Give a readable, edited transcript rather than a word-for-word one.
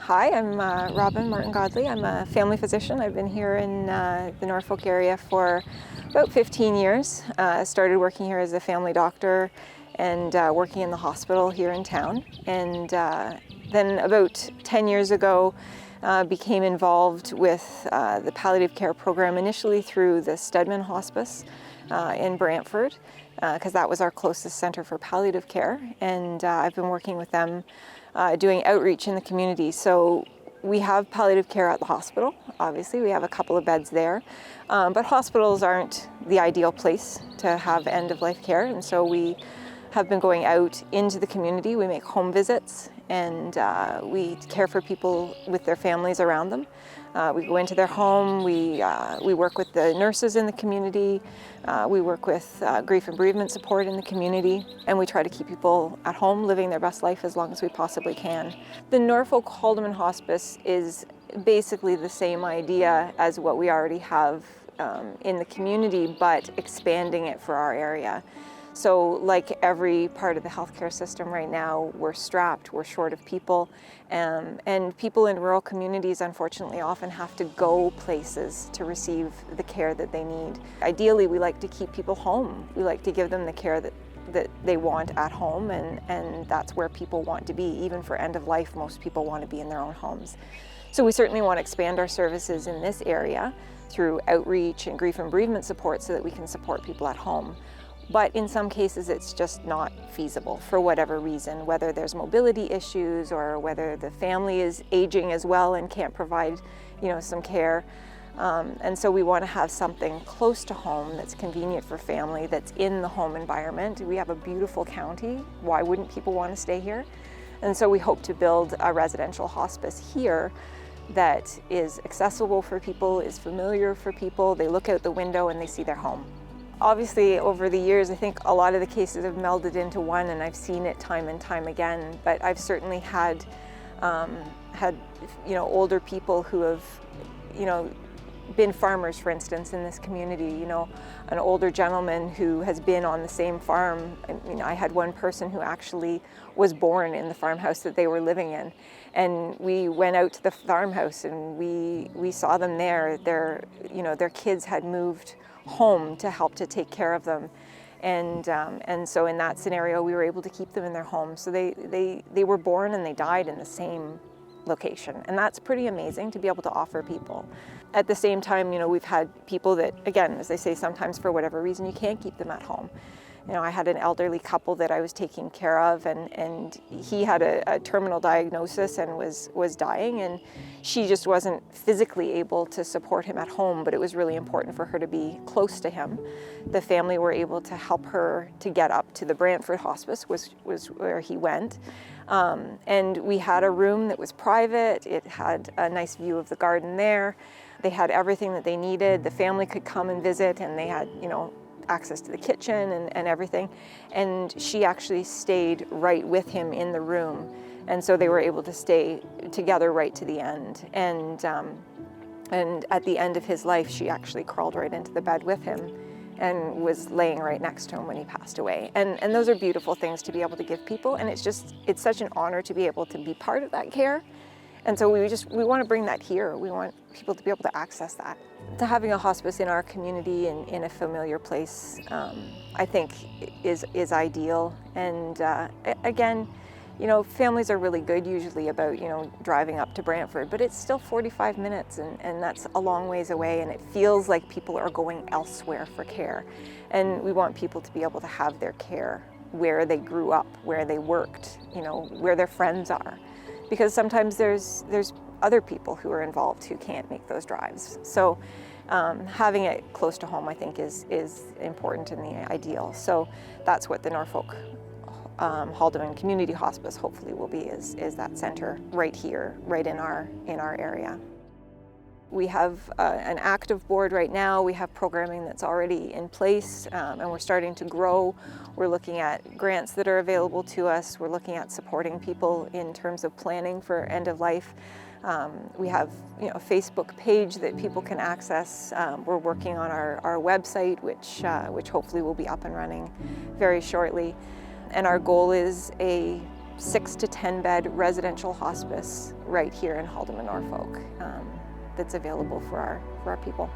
Hi, I'm Martin Godelie. I'm a family physician. I've been here in the Norfolk area for about 15 years. Started working here as a family doctor and working in the hospital here in town. And then about 10 years ago, became involved with the palliative care program, initially through the Stedman Hospice in Brantford, because that was our closest center for palliative care. And I've been working with them doing outreach in the community. So we have palliative care at the hospital. Obviously, we have a couple of beds there, but hospitals aren't the ideal place to have end-of-life care, and so we have been going out into the community. We make home visits, and we care for people with their families around them. We go into their home, we work with the nurses in the community, we work with grief and bereavement support in the community, and we try to keep people at home living their best life as long as we possibly can. The Norfolk Haldimand Hospice is basically the same idea as what we already have in the community, but expanding it for our area. So like every part of the healthcare system right now, we're strapped, we're short of people, and people in rural communities unfortunately often have to go places to receive the care that they need. Ideally, we like to keep people home. We like to give them the care that they want at home, and that's where people want to be. Even for end of life, most people want to be in their own homes. So we certainly want to expand our services in this area through outreach and grief and bereavement support so that we can support people at home. But in some cases, it's just not feasible for whatever reason, whether there's mobility issues or whether the family is aging as well and can't provide, some care. And so we want to have something close to home that's convenient for family, that's in the home environment. We have a beautiful county. Why wouldn't people want to stay here? And so we hope to build a residential hospice here that is accessible for people, is familiar for people. They look out the window and they see their home. Obviously, over the years, I think a lot of the cases have melded into one, and I've seen it time and time again. But I've certainly had older people who have, been farmers, for instance, in this community. An older gentleman who has been on the same farm. I had one person who actually was born in the farmhouse that they were living in, and we went out to the farmhouse and we saw them there. Their kids had moved home to help to take care of them, and so in that scenario we were able to keep them in their home. So they were born and they died in the same location, and that's pretty amazing to be able to offer people. At the same time, we've had people that, again, as I say, sometimes for whatever reason you can't keep them at home. I had an elderly couple that I was taking care of, and he had a terminal diagnosis and was dying, and she just wasn't physically able to support him at home, but it was really important for her to be close to him. The family were able to help her to get up to the Brantford Hospice, was where he went. And we had a room that was private. It had a nice view of the garden there. They had everything that they needed. The family could come and visit, and they had, access to the kitchen and everything. And she actually stayed right with him in the room. And so they were able to stay together right to the end. And at the end of his life, she actually crawled right into the bed with him and was laying right next to him when he passed away. And those are beautiful things to be able to give people. And it's such an honor to be able to be part of that care. And so we want to bring that here. We want people to be able to access that. To having a hospice in our community and in a familiar place, I think is ideal. And again, families are really good usually about, driving up to Brantford, but it's still 45 minutes and that's a long ways away, and it feels like people are going elsewhere for care. And we want people to be able to have their care where they grew up, where they worked, where their friends are. Because sometimes there's other people who are involved who can't make those drives. So having it close to home, I think, is important and the ideal. So that's what the Norfolk Haldimand Community Hospice hopefully will be, is that center right here, right in our area. We have an active board right now. We have programming that's already in place, and we're starting to grow. We're looking at grants that are available to us. We're looking at supporting people in terms of planning for end of life. We have a Facebook page that people can access. We're working on our website, which hopefully will be up and running very shortly. And our goal is a 6 to 10 bed residential hospice right here in Haldimand, Norfolk, that's available for our people.